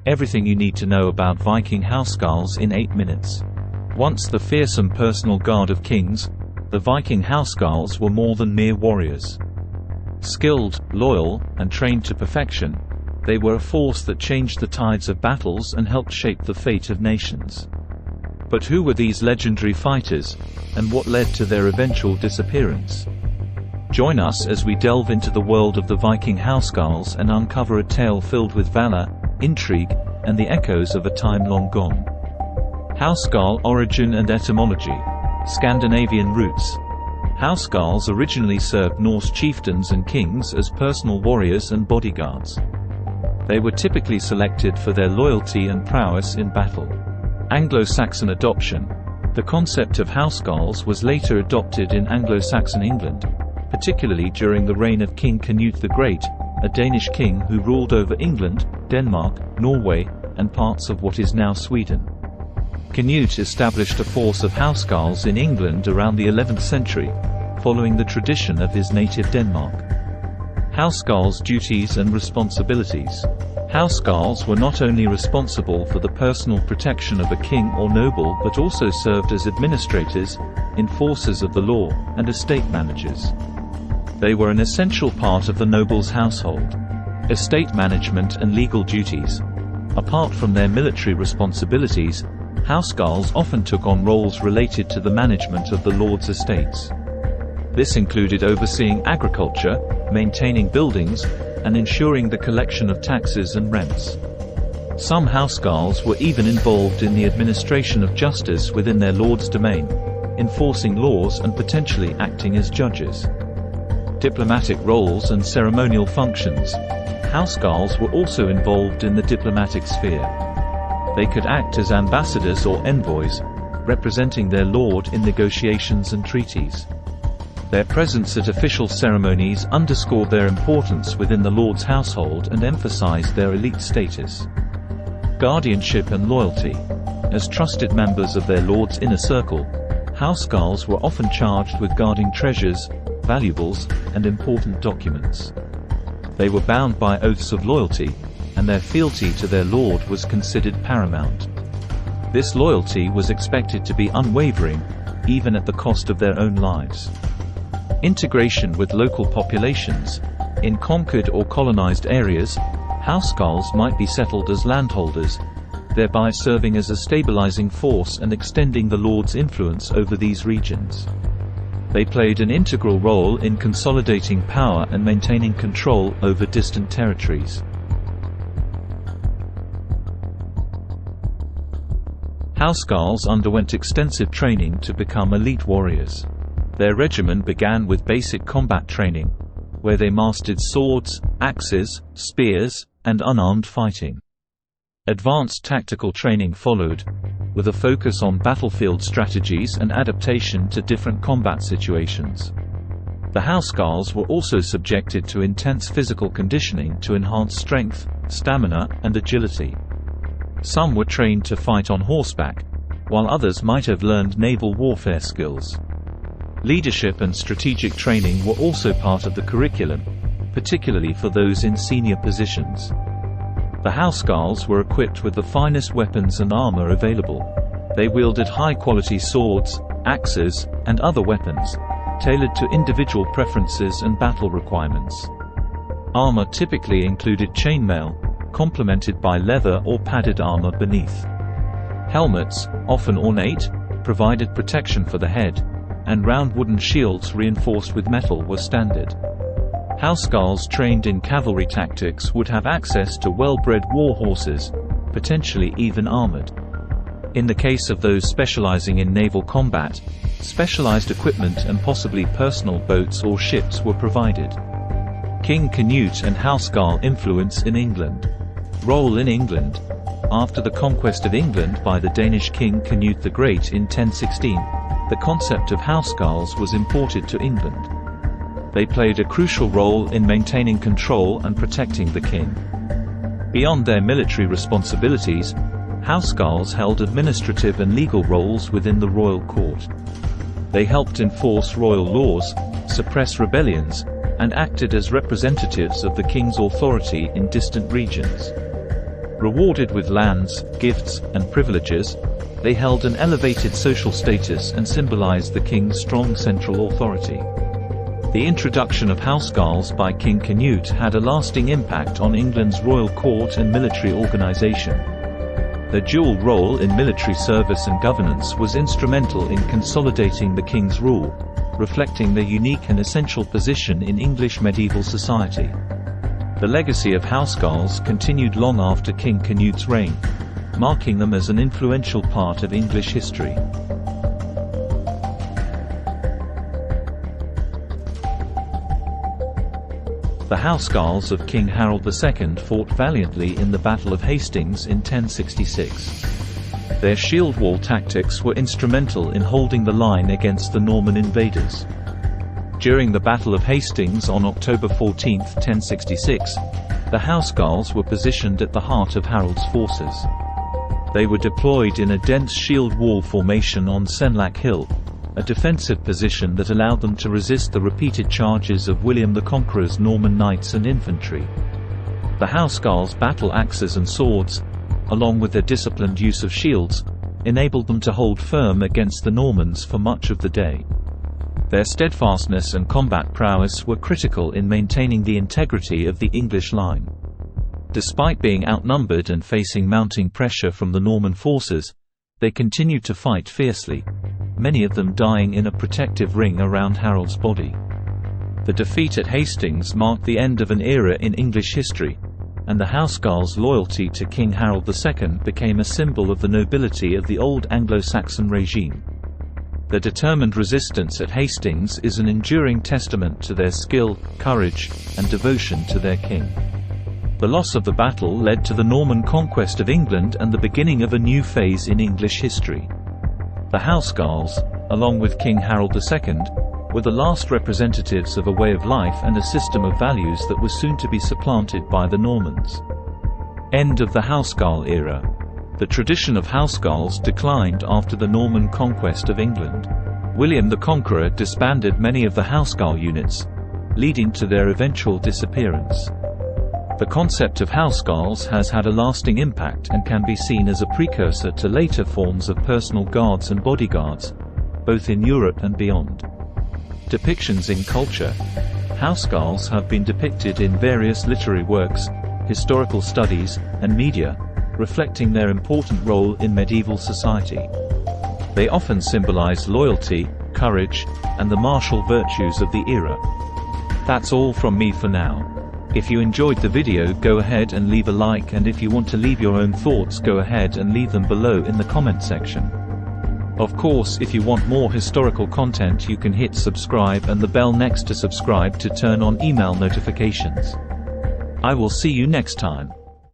Everything you need to know about Viking housecarls in 8 minutes. Once the fearsome personal guard of kings, the Viking housecarls were more than mere warriors. Skilled, loyal, and trained to perfection, they were a force that changed the tides of battles and helped shape the fate of nations. But who were these legendary fighters, and what led to their eventual disappearance? Join us as we delve into the world of the Viking housecarls and uncover a tale filled with valor, intrigue, and the echoes of a time long gone. Housecarl origin and etymology. Scandinavian roots. Housecarls originally served Norse chieftains and kings as personal warriors and bodyguards. They were typically selected for their loyalty and prowess in battle. Anglo-Saxon adoption. The concept of housecarls was later adopted in Anglo-Saxon England, particularly during the reign of King Canute the Great, a Danish king who ruled over England, Denmark, Norway, and parts of what is now Sweden. Canute established a force of housecarls in England around the 11th century, following the tradition of his native Denmark. Housecarls' duties and responsibilities. Housecarls were not only responsible for the personal protection of a king or noble but also served as administrators, enforcers of the law, and estate managers. They were an essential part of the noble's household. Estate management and legal duties. Apart from their military responsibilities, housecarls often took on roles related to the management of the lord's estates. This included overseeing agriculture, maintaining buildings, and ensuring the collection of taxes and rents. Some housecarls were even involved in the administration of justice within their lord's domain, enforcing laws and potentially acting as judges. Diplomatic roles and ceremonial functions. Housecarls were also involved in the diplomatic sphere. They could act as ambassadors or envoys, representing their lord in negotiations and treaties. Their presence at official ceremonies underscored their importance within the lord's household and emphasized their elite status. Guardianship and loyalty. As trusted members of their lord's inner circle, housecarls were often charged with guarding treasures, valuables, and important documents. They were bound by oaths of loyalty, and their fealty to their lord was considered paramount. This loyalty was expected to be unwavering, even at the cost of their own lives. Integration with local populations. In conquered or colonized areas, housecarls might be settled as landholders, thereby serving as a stabilizing force and extending the lord's influence over these regions. They played an integral role in consolidating power and maintaining control over distant territories. Housecarls underwent extensive training to become elite warriors. Their regimen began with basic combat training, where they mastered swords, axes, spears, and unarmed fighting. Advanced tactical training followed, with a focus on battlefield strategies and adaptation to different combat situations. The housecarls were also subjected to intense physical conditioning to enhance strength, stamina, and agility. Some were trained to fight on horseback, while others might have learned naval warfare skills. Leadership and strategic training were also part of the curriculum, particularly for those in senior positions. The housecarls were equipped with the finest weapons and armor available. They wielded high-quality swords, axes, and other weapons, tailored to individual preferences and battle requirements. Armor typically included chainmail, complemented by leather or padded armor beneath. Helmets, often ornate, provided protection for the head, and round wooden shields reinforced with metal were standard. Housecarls trained in cavalry tactics would have access to well-bred war horses, potentially even armored. In the case of those specializing in naval combat, specialized equipment and possibly personal boats or ships were provided. King Canute and housecarl influence in England. Role in England. After the conquest of England by the Danish king Canute the Great in 1016, the concept of housecarls was imported to England. They played a crucial role in maintaining control and protecting the king. Beyond their military responsibilities, housecarls held administrative and legal roles within the royal court. They helped enforce royal laws, suppress rebellions, and acted as representatives of the king's authority in distant regions. Rewarded with lands, gifts, and privileges, they held an elevated social status and symbolized the king's strong central authority. The introduction of housecarls by King Canute had a lasting impact on England's royal court and military organization. Their dual role in military service and governance was instrumental in consolidating the king's rule, reflecting their unique and essential position in English medieval society. The legacy of housecarls continued long after King Canute's reign, marking them as an influential part of English history. The housecarls of King Harold II fought valiantly in the Battle of Hastings in 1066. Their shield wall tactics were instrumental in holding the line against the Norman invaders. During the Battle of Hastings on October 14, 1066, the housecarls were positioned at the heart of Harold's forces. They were deployed in a dense shield wall formation on Senlac Hill, a defensive position that allowed them to resist the repeated charges of William the Conqueror's Norman knights and infantry. The housecarls' battle axes and swords, along with their disciplined use of shields, enabled them to hold firm against the Normans for much of the day. Their steadfastness and combat prowess were critical in maintaining the integrity of the English line. Despite being outnumbered and facing mounting pressure from the Norman forces, they continued to fight fiercely, many of them dying in a protective ring around Harold's body. The defeat at Hastings marked the end of an era in English history, and the housecarls' loyalty to King Harold II became a symbol of the nobility of the old Anglo-Saxon regime. Their determined resistance at Hastings is an enduring testament to their skill, courage, and devotion to their king. The loss of the battle led to the Norman conquest of England and the beginning of a new phase in English history. The housecarls, along with King Harold II, were the last representatives of a way of life and a system of values that was soon to be supplanted by the Normans. End of the Housecarl era. The tradition of housecarls declined after the Norman conquest of England. William the Conqueror disbanded many of the housecarl units, leading to their eventual disappearance. The concept of housecarls has had a lasting impact and can be seen as a precursor to later forms of personal guards and bodyguards, both in Europe and beyond. Depictions in culture. Housecarls have been depicted in various literary works, historical studies, and media, reflecting their important role in medieval society. They often symbolize loyalty, courage, and the martial virtues of the era. That's all from me for now. If you enjoyed the video, go ahead and leave a like, and if you want to leave your own thoughts, go ahead and leave them below in the comment section. Of course, if you want more historical content, you can hit subscribe and the bell next to subscribe to turn on email notifications. I will see you next time.